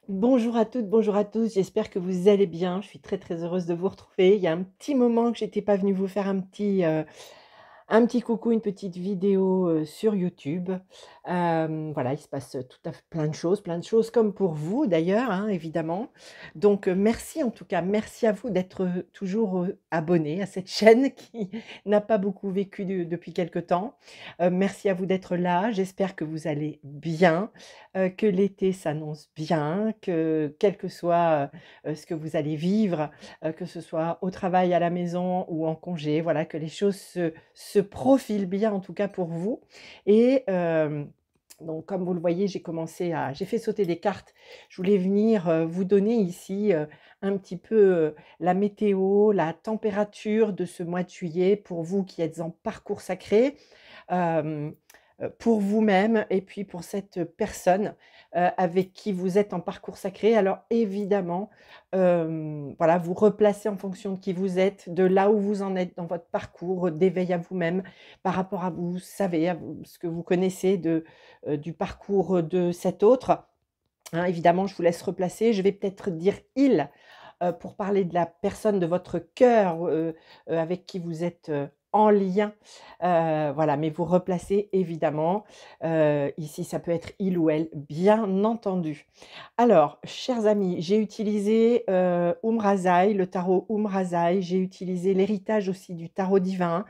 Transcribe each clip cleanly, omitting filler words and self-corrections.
Bonjour à toutes, bonjour à tous, j'espère que vous allez bien. Je suis très, très heureuse de vous retrouver. Il y a un petit moment que j'étais pas venue vous faire un petit coucou, une petite vidéo, sur YouTube. Voilà, il se passe, tout à fait plein de choses comme pour vous d'ailleurs, hein, évidemment. Donc, merci en tout cas, merci à vous d'être, toujours, abonnés à cette chaîne qui n'a pas beaucoup vécu depuis quelque temps. Merci à vous d'être là, j'espère que vous allez bien, que l'été s'annonce bien, que quel que soit, ce que vous allez vivre, que ce soit au travail, à la maison ou en congé, voilà, que les choses se profilent bien en tout cas pour vous et donc comme vous le voyez, j'ai fait sauter des cartes. Je voulais venir, vous donner ici, un petit peu, la météo, la température de ce mois de juillet pour vous qui êtes en parcours sacré. Hem, pour vous-même et puis pour cette personne, avec qui vous êtes en parcours sacré. Alors évidemment, voilà, vous replacez en fonction de qui vous êtes, de là où vous en êtes dans votre parcours d'éveil à vous-même, par rapport à vous savez, à vous ce que vous connaissez du parcours de cet autre, hein. Évidemment, je vous laisse replacer. Je vais peut-être dire «il» pour parler de la personne de votre cœur, avec qui vous êtes, en lien, voilà, mais vous replacez évidemment, ici ça peut être il ou elle, bien entendu. Alors, chers amis, j'ai utilisé, Umrazai, le tarot Umrazai, j'ai utilisé l'héritage aussi du tarot divin,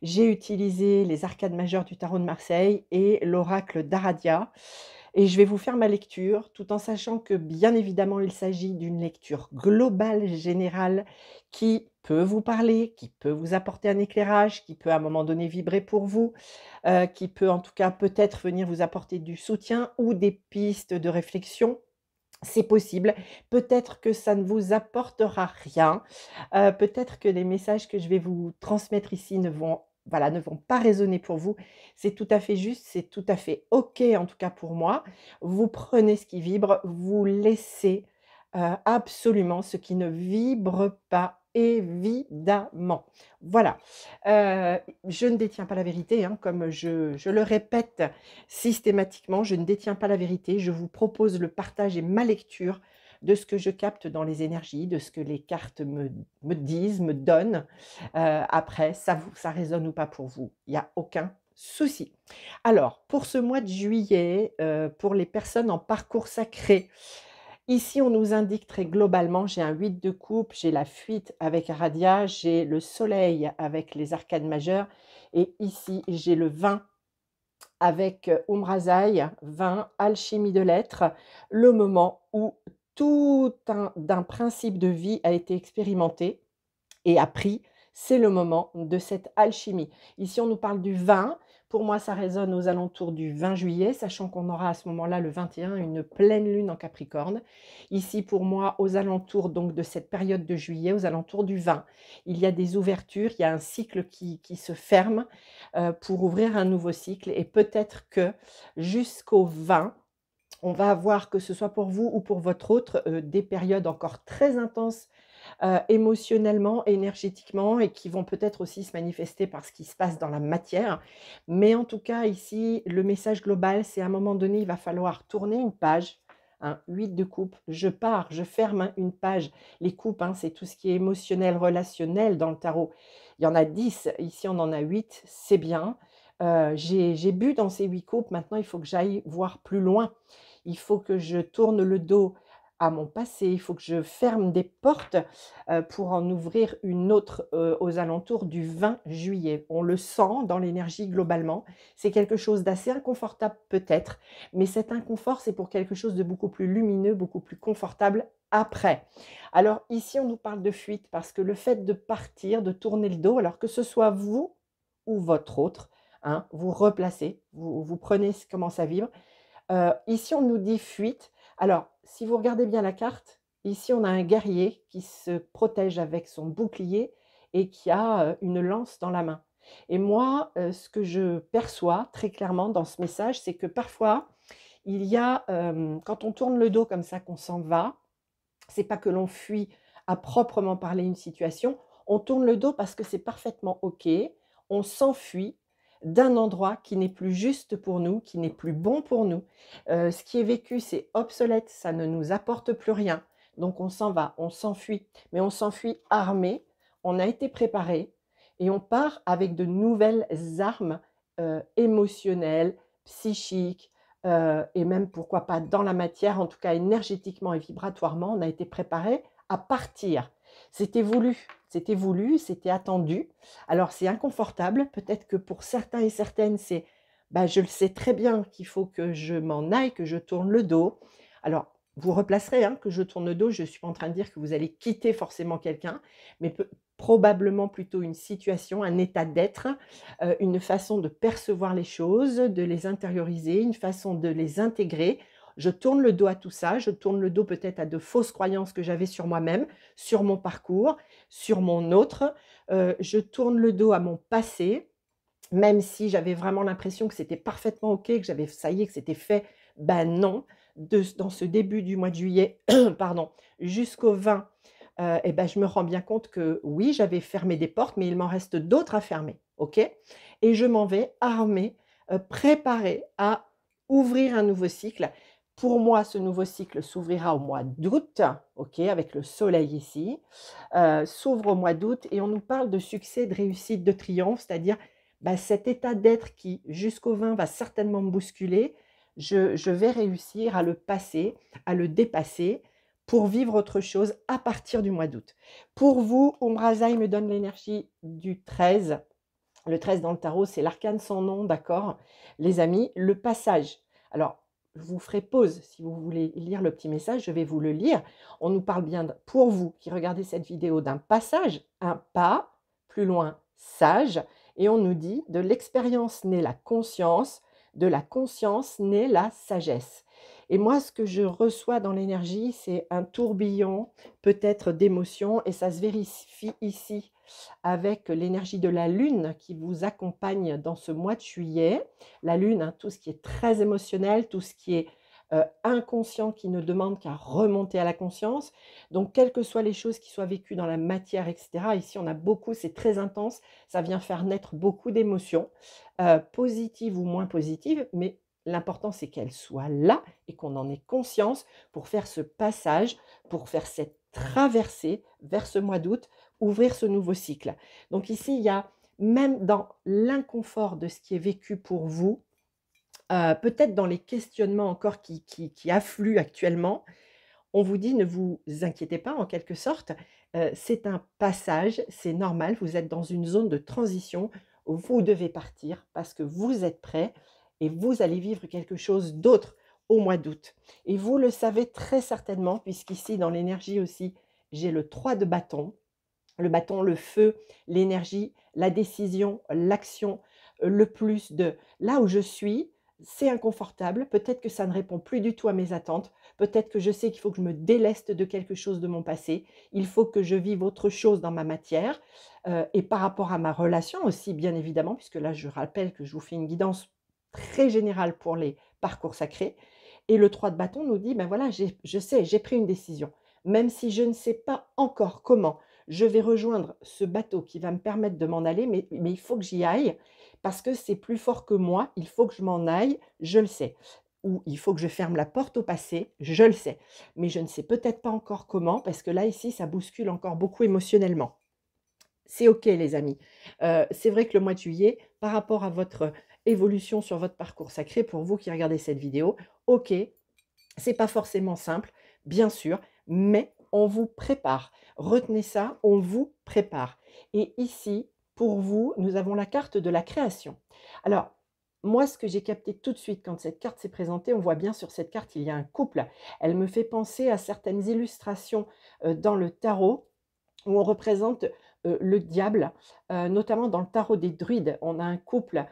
j'ai utilisé les arcades majeures du tarot de Marseille et l'oracle d'Aradia. Et je vais vous faire ma lecture, tout en sachant que, bien évidemment, il s'agit d'une lecture globale, générale, qui peut vous parler, qui peut vous apporter un éclairage, qui peut à un moment donné vibrer pour vous, qui peut en tout cas peut-être venir vous apporter du soutien ou des pistes de réflexion. C'est possible. Peut-être que ça ne vous apportera rien. Peut-être que les messages que je vais vous transmettre ici ne vont pas résonner pour vous. C'est tout à fait juste, c'est tout à fait OK, en tout cas pour moi. Vous prenez ce qui vibre, vous laissez, absolument ce qui ne vibre pas, évidemment. Voilà. Je ne détiens pas la vérité, hein, comme je le répète systématiquement, je ne détiens pas la vérité. Je vous propose le partage et ma lecture de ce que je capte dans les énergies, de ce que les cartes me disent, me donnent. Après, ça résonne ou pas pour vous, il y a aucun souci. Alors, pour ce mois de juillet, pour les personnes en parcours sacré, ici, on nous indique très globalement, j'ai un 8 de coupe, j'ai la fuite avec Aradia, j'ai le soleil avec les arcades majeures et ici, j'ai le 20 avec Umrazai, 20, alchimie de l'être, le moment où tout un d'un principe de vie a été expérimenté et appris, c'est le moment de cette alchimie. Ici, on nous parle du vin. Pour moi, ça résonne aux alentours du 20 juillet, sachant qu'on aura à ce moment-là, le 21, une pleine lune en Capricorne. Ici, pour moi, aux alentours donc de cette période de juillet, aux alentours du 20, il y a des ouvertures, il y a un cycle qui se ferme pour ouvrir un nouveau cycle. Et peut-être que jusqu'au 20, on va avoir, que ce soit pour vous ou pour votre autre, des périodes encore très intenses émotionnellement, énergétiquement et qui vont peut-être aussi se manifester par ce qui se passe dans la matière. Mais en tout cas, ici, le message global, c'est à un moment donné, il va falloir tourner une page, hein, 8 de coupe, je pars, je ferme hein, une page. Les coupes, hein, c'est tout ce qui est émotionnel, relationnel dans le tarot. Il y en a 10, ici on en a 8, c'est bien. J'ai bu dans ces 8 coupes, maintenant il faut que j'aille voir plus loin. Il faut que je tourne le dos à mon passé, il faut que je ferme des portes pour en ouvrir une autre, aux alentours du 20 juillet. On le sent dans l'énergie globalement. C'est quelque chose d'assez inconfortable peut-être, mais cet inconfort, c'est pour quelque chose de beaucoup plus lumineux, beaucoup plus confortable après. Alors ici, on nous parle de fuite parce que le fait de partir, de tourner le dos, alors que ce soit vous ou votre autre, hein, vous replacez, vous prenez ce qui commence à vivre. Ici, on nous dit fuite. Alors, si vous regardez bien la carte, ici, on a un guerrier qui se protège avec son bouclier et qui a, une lance dans la main. Et moi, ce que je perçois très clairement dans ce message, c'est que parfois, il y a, quand on tourne le dos comme ça, qu'on s'en va, c'est pas que l'on fuit à proprement parler une situation, on tourne le dos parce que c'est parfaitement OK, on s'enfuit, d'un endroit qui n'est plus juste pour nous, qui n'est plus bon pour nous. Ce qui est vécu, c'est obsolète, ça ne nous apporte plus rien. Donc on s'en va, on s'enfuit, mais on s'enfuit armé, on a été préparé et on part avec de nouvelles armes émotionnelles, psychiques, et même pourquoi pas dans la matière, en tout cas énergétiquement et vibratoirement, on a été préparé à partir. C'était voulu, c'était attendu. Alors c'est inconfortable, peut-être que pour certains et certaines, c'est bah, je le sais très bien qu'il faut que je m'en aille, que je tourne le dos. Alors, vous replacerez hein, que je tourne le dos, je ne suis pas en train de dire que vous allez quitter forcément quelqu'un, mais probablement plutôt une situation, un état d'être, une façon de percevoir les choses, de les intérioriser, une façon de les intégrer. Je tourne le dos à tout ça, je tourne le dos peut-être à de fausses croyances que j'avais sur moi-même, sur mon parcours, sur mon autre. Je tourne le dos à mon passé, même si j'avais vraiment l'impression que c'était parfaitement OK, que j'avais ça y est, que c'était fait. Ben non, dans ce début du mois de juillet, pardon, jusqu'au 20, et ben, je me rends bien compte que oui, j'avais fermé des portes, mais il m'en reste d'autres à fermer, OK? Et je m'en vais armée, préparée à ouvrir un nouveau cycle. Pour moi, ce nouveau cycle s'ouvrira au mois d'août, OK, avec le soleil ici, s'ouvre au mois d'août et on nous parle de succès, de réussite, de triomphe, c'est-à-dire, bah, cet état d'être qui, jusqu'au 20, va certainement me bousculer, je vais réussir à le passer, à le dépasser pour vivre autre chose à partir du mois d'août. Pour vous, Umbrazaï me donne l'énergie du 13. Le 13 dans le tarot, c'est l'arcane sans nom, d'accord? Les amis, le passage. Alors, je vous ferai pause si vous voulez lire le petit message, je vais vous le lire. On nous parle bien, pour vous qui regardez cette vidéo, d'un passage, un pas, plus loin, sage, et on nous dit de l'expérience naît la conscience, de la conscience naît la sagesse. Et moi, ce que je reçois dans l'énergie, c'est un tourbillon, peut-être d'émotions, et ça se vérifie ici avec l'énergie de la lune qui vous accompagne dans ce mois de juillet. La lune, hein, tout ce qui est très émotionnel, tout ce qui est inconscient qui ne demande qu'à remonter à la conscience. Donc, quelles que soient les choses qui soient vécues dans la matière, etc., ici on a beaucoup, c'est très intense, ça vient faire naître beaucoup d'émotions, positives ou moins positives, mais l'important c'est qu'elles soient là et qu'on en ait conscience pour faire ce passage, pour faire cette traversée vers ce mois d'août, ouvrir ce nouveau cycle. Donc ici, il y a même dans l'inconfort de ce qui est vécu pour vous, peut-être dans les questionnements encore qui affluent actuellement, on vous dit: «Ne vous inquiétez pas» en quelque sorte, c'est un passage, c'est normal, vous êtes dans une zone de transition, vous devez partir parce que vous êtes prêts et vous allez vivre quelque chose d'autre au mois d'août. Et vous le savez très certainement puisqu'ici dans l'énergie aussi, j'ai le 3 de bâton. Le bâton, le feu, l'énergie, la décision, l'action, le plus de là où je suis, c'est inconfortable. Peut-être que ça ne répond plus du tout à mes attentes. Peut-être que je sais qu'il faut que je me déleste de quelque chose de mon passé. Il faut que je vive autre chose dans ma matière. Et par rapport à ma relation aussi, bien évidemment, puisque là, je rappelle que je vous fais une guidance très générale pour les parcours sacrés. Et le 3 de bâton nous dit, ben voilà, je sais, j'ai pris une décision. Même si je ne sais pas encore comment, je vais rejoindre ce bateau qui va me permettre de m'en aller, mais il faut que j'y aille parce que c'est plus fort que moi, il faut que je m'en aille, je le sais. Ou il faut que je ferme la porte au passé, je le sais. Mais je ne sais peut-être pas encore comment parce que là, ici, ça bouscule encore beaucoup émotionnellement. C'est OK les amis. C'est vrai que le mois de juillet, par rapport à votre évolution sur votre parcours sacré, pour vous qui regardez cette vidéo, OK, c'est pas forcément simple, bien sûr, mais on vous prépare. Retenez ça, on vous prépare. Et ici, pour vous, nous avons la carte de la création. Alors, moi, ce que j'ai capté tout de suite quand cette carte s'est présentée, on voit bien sur cette carte, il y a un couple. Elle me fait penser à certaines illustrations dans le tarot où on représente le diable, notamment dans le tarot des druides. On a un couple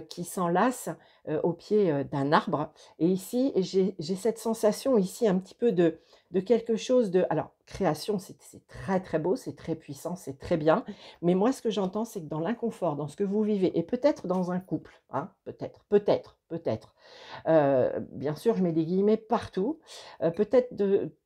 qui s'enlace au pied d'un arbre. Et ici, j'ai cette sensation ici un petit peu de quelque chose de... Alors, création, c'est très très beau, c'est très puissant, c'est très bien. Mais moi, ce que j'entends, c'est que dans l'inconfort, dans ce que vous vivez, et peut-être dans un couple, hein, peut-être. Bien sûr, je mets des guillemets partout. Peut-être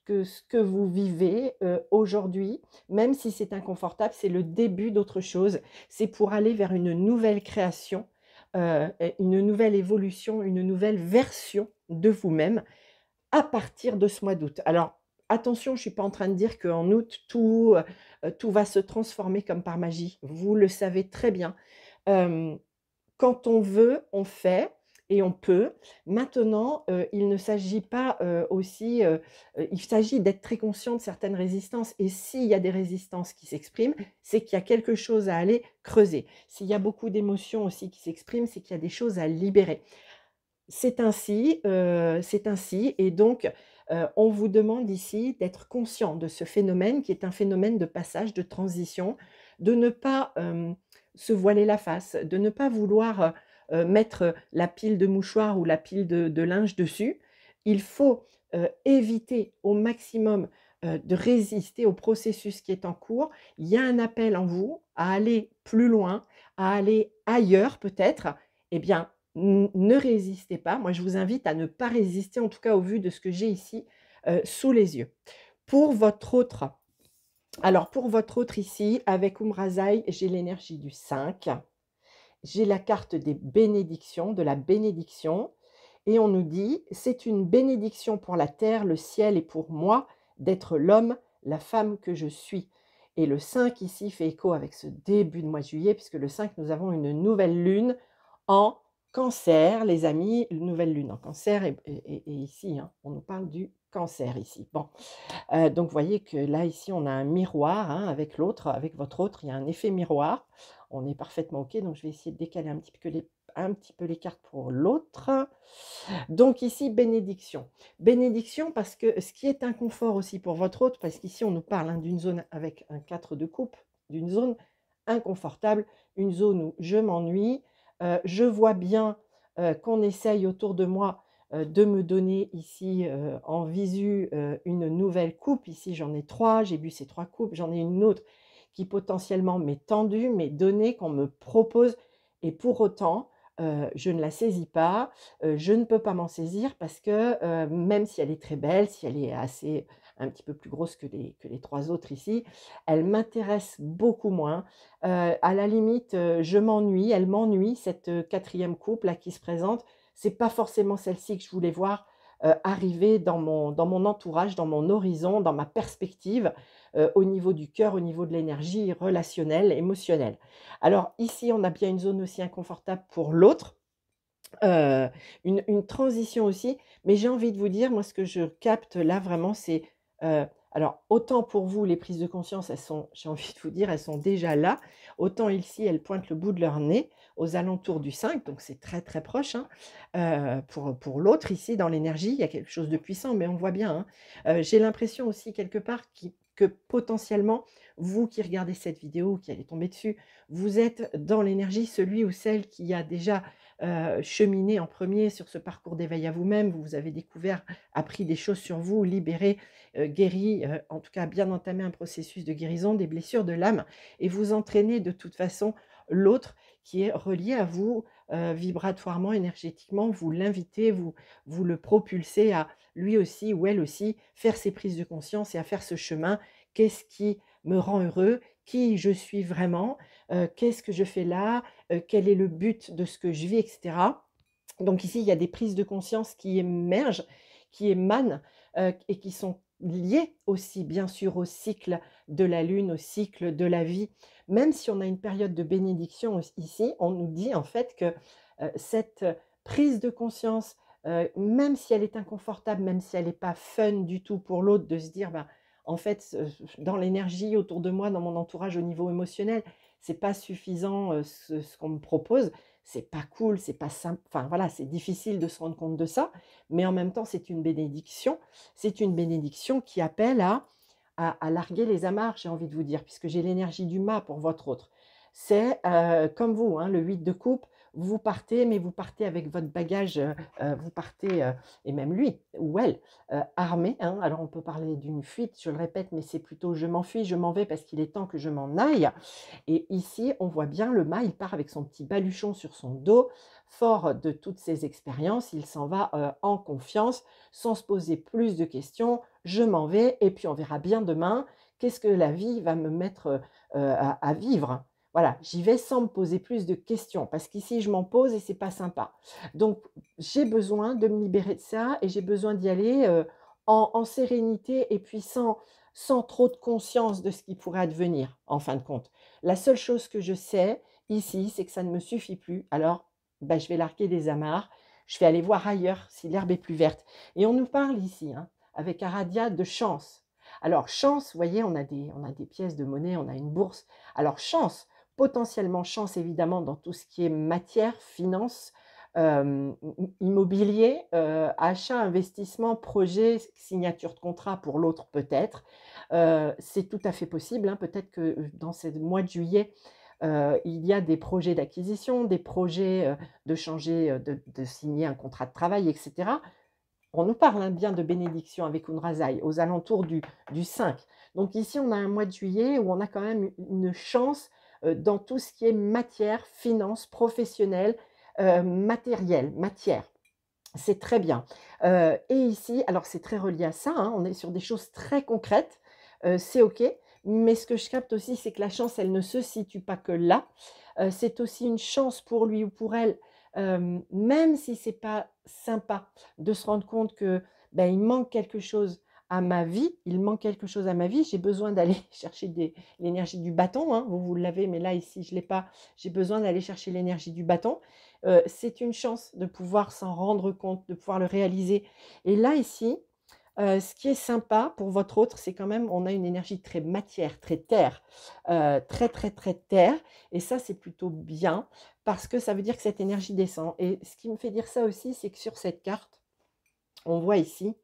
que ce que vous vivez aujourd'hui, même si c'est inconfortable, c'est le début d'autre chose. C'est pour aller vers une nouvelle création une nouvelle évolution, une nouvelle version de vous-même à partir de ce mois d'août. Alors attention, je ne suis pas en train de dire qu'en août, tout va se transformer comme par magie. Vous le savez très bien. Hem, Quand on veut, on fait et on peut. Maintenant, il ne s'agit pas, il s'agit d'être très conscient de certaines résistances et s'il y a des résistances qui s'expriment, c'est qu'il y a quelque chose à aller creuser. S'il y a beaucoup d'émotions aussi qui s'expriment, c'est qu'il y a des choses à libérer. C'est ainsi et donc on vous demande ici d'être conscient de ce phénomène qui est un phénomène de passage, de transition, de ne pas, se voiler la face, de ne pas vouloir, mettre la pile de mouchoirs ou la pile de linge dessus. Il faut, éviter au maximum, de résister au processus qui est en cours. Il y a un appel en vous à aller plus loin, à aller ailleurs peut-être. Eh bien, ne résistez pas. Moi, je vous invite à ne pas résister, en tout cas au vu de ce que j'ai ici, sous les yeux. Pour votre autre pour votre autre ici, avec Umrazaï, j'ai l'énergie du 5. J'ai la carte des bénédictions, de la bénédiction et on nous dit: «C'est une bénédiction pour la terre, le ciel et pour moi d'être l'homme, la femme que je suis» et le 5 ici fait écho avec ce début de mois de juillet puisque le 5 nous avons une nouvelle lune en Cancer, les amis, une nouvelle lune en Cancer et ici, hein, on nous parle du Cancer ici. Bon, donc vous voyez que là, ici, on a un miroir, hein, avec l'autre, avec votre autre, il y a un effet miroir. On est parfaitement OK, donc je vais essayer de décaler un petit peu les cartes pour l'autre. Donc ici, bénédiction. Bénédiction parce que ce qui est inconfort aussi pour votre autre, parce qu'ici, on nous parle, hein, d'une zone avec un 4 de coupe, d'une zone inconfortable, une zone où je m'ennuie. Je vois bien, qu'on essaye autour de moi, de me donner ici, en visu, une nouvelle coupe. Ici, j'en ai 3, j'ai bu ces 3 coupes. J'en ai une autre qui potentiellement m'est tendue, m'est donnée, qu'on me propose et pour autant, je ne la saisis pas, je ne peux pas m'en saisir parce que, même si elle est très belle, si elle est assez un petit peu plus grosse que les 3 autres ici, elle m'intéresse beaucoup moins. À la limite, je m'ennuie, elle m'ennuie cette, 4e coupe là qui se présente. C'est pas forcément celle-ci que je voulais voir, arriver dans mon entourage, dans mon horizon, dans ma perspective, au niveau du cœur, au niveau de l'énergie relationnelle, émotionnelle. Alors ici, on a bien une zone aussi inconfortable pour l'autre, une transition aussi, mais j'ai envie de vous dire, moi, ce que je capte là vraiment, c'est, alors autant pour vous, les prises de conscience, elles sont j'ai envie de vous dire, elles sont déjà là, autant ici, elles pointent le bout de leur nez aux alentours du 5, donc c'est très, très proche, hein. Pour l'autre ici, dans l'énergie, il y a quelque chose de puissant, mais on voit bien, hein. J'ai l'impression aussi quelque part que potentiellement, vous qui regardez cette vidéo, qui allez tomber dessus, vous êtes dans l'énergie, celui ou celle qui a déjà cheminé en premier sur ce parcours d'éveil à vous-même. Vous avez découvert, appris des choses sur vous, libéré, guéri, en tout cas bien entamé un processus de guérison des blessures de l'âme et vous entraînez de toute façon l'autre qui est relié à vous, vibratoirement, énergétiquement. Vous l'invitez, vous le propulsez à lui aussi ou elle aussi faire ses prises de conscience et à faire ce chemin. Qu'est-ce qui me rend heureux? Qui je suis vraiment? Qu'est-ce que je fais là? Quel est le but de ce que je vis, et cetera. Donc ici, il y a des prises de conscience qui émergent, qui émanent, et qui sont liées aussi bien sûr au cycle de la lune, au cycle de la vie. Même si on a une période de bénédiction ici, on nous dit en fait que, cette prise de conscience, même si elle est inconfortable, même si elle n'est pas fun du tout pour l'autre de se dire: «Bah, en fait, dans l'énergie autour de moi, dans mon entourage au niveau émotionnel, c'est pas suffisant, ce qu'on me propose, c'est pas cool, c'est pas simple, enfin voilà, c'est difficile de se rendre compte de ça, mais en même temps, c'est une bénédiction. C'est une bénédiction qui appelle à larguer les amarres, j'ai envie de vous dire, puisque j'ai l'énergie du mât pour votre autre. C'est, comme vous, hein, le 8 de coupe, vous partez, mais vous partez avec votre bagage, vous partez, et même lui ou elle, armé, hein. Alors on peut parler d'une fuite, je le répète, mais c'est plutôt: «Je m'enfuis, je m'en vais parce qu'il est temps que je m'en aille» et ici, on voit bien le mât, il part avec son petit baluchon sur son dos, fort de toutes ses expériences, il s'en va, en confiance, sans se poser plus de questions. Je m'en vais et puis on verra bien demain qu'est-ce que la vie va me mettre, à vivre. Voilà, j'y vais sans me poser plus de questions parce qu'ici, je m'en pose et c'est pas sympa. Donc j'ai besoin de me libérer de ça et j'ai besoin d'y aller, en sérénité et puis sans trop de conscience de ce qui pourrait advenir, en fin de compte. La seule chose que je sais ici, c'est que ça ne me suffit plus. Alors, bah, je vais larguer les amarres, je vais aller voir ailleurs si l'herbe est plus verte. Et on nous parle ici, hein, avec Aradia, de chance. Alors chance, vous voyez, on a des pièces de monnaie, on a une bourse. Alors chance, potentiellement chance évidemment dans tout ce qui est matière, finance, immobilier, achat, investissement, projet, signature de contrat pour l'autre peut-être. C'est tout à fait possible, hein. Peut-être que dans ce mois de juillet, il y a des projets d'acquisition, des projets, de changer, de signer un contrat de travail et cetera. On nous parle, hein, bien de bénédiction avec Unrazai aux alentours du 5. Donc ici, on a un mois de juillet où on a quand même une chance, dans tout ce qui est matière, finance, professionnel, matériel, matière. C'est très bien. Et ici, alors c'est très relié à ça, hein, on est sur des choses très concrètes, c'est OK. Mais ce que je capte aussi, c'est que la chance, elle ne se situe pas que là. C'est aussi une chance pour lui ou pour elle, même si c'est pas sympa de se rendre compte que, ben, il manque quelque chose à ma vie, il manque quelque chose à ma vie, j'ai besoin d'aller chercher l'énergie du bâton, hein, vous l'avez, mais là, ici, je ne l'ai pas. J'ai besoin d'aller chercher l'énergie du bâton. C'est une chance de pouvoir s'en rendre compte, de pouvoir le réaliser. Et là, ici, ce qui est sympa pour votre autre, c'est quand même, on a une énergie très matière, très terre, très, très, très terre. Et ça, c'est plutôt bien parce que ça veut dire que cette énergie descend. Et ce qui me fait dire ça aussi, c'est que sur cette carte, on voit ici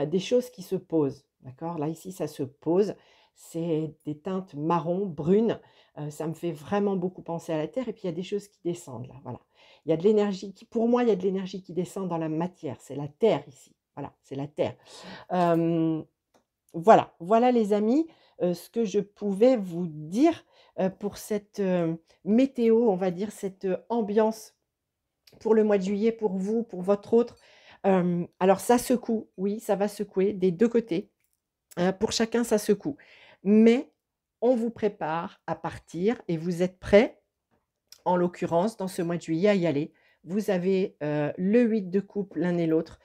des choses qui se posent. D'accord? Là, ici, ça se pose. C'est des teintes marron, brunes. Ça me fait vraiment beaucoup penser à la terre. Et puis, il y a des choses qui descendent là. Voilà. Il y a de l'énergie qui, pour moi, il y a de l'énergie qui descend dans la matière. C'est la terre ici. Voilà, c'est la terre. Voilà, voilà les amis, ce que je pouvais vous dire, pour cette, météo, on va dire, cette, ambiance pour le mois de juillet, pour vous, pour votre autre. Alors ça secoue, oui, ça va secouer des 2 côtés, pour chacun ça secoue. Mais on vous prépare à partir et vous êtes prêts, en l'occurrence, dans ce mois de juillet, à y aller. Vous avez, le 8 de coupe l'un et l'autre.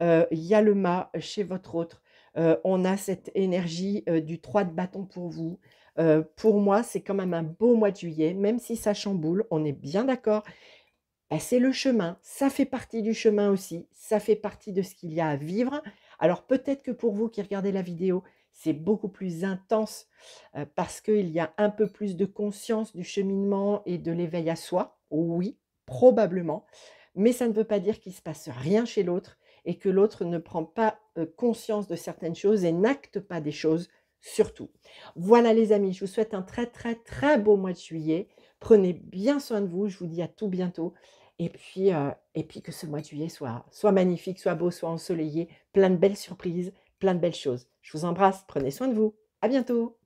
Il y a le mât chez votre autre. On a cette énergie, du 3 de bâton pour vous. Pour moi, c'est quand même un beau mois de juillet, même si ça chamboule, on est bien d'accord. Bah, c'est le chemin, ça fait partie du chemin aussi, ça fait partie de ce qu'il y a à vivre. Alors peut-être que pour vous qui regardez la vidéo, c'est beaucoup plus intense, parce qu'il y a un peu plus de conscience du cheminement et de l'éveil à soi. Oui, probablement, mais ça ne veut pas dire qu'il ne se passe rien chez l'autre et que l'autre ne prend pas, conscience de certaines choses et n'acte pas des choses, surtout. Voilà les amis, je vous souhaite un très, très, très beau mois de juillet. Prenez bien soin de vous, je vous dis à tout bientôt et puis que ce mois de juillet soit magnifique, soit beau, soit ensoleillé, plein de belles surprises, plein de belles choses. Je vous embrasse, prenez soin de vous. À bientôt.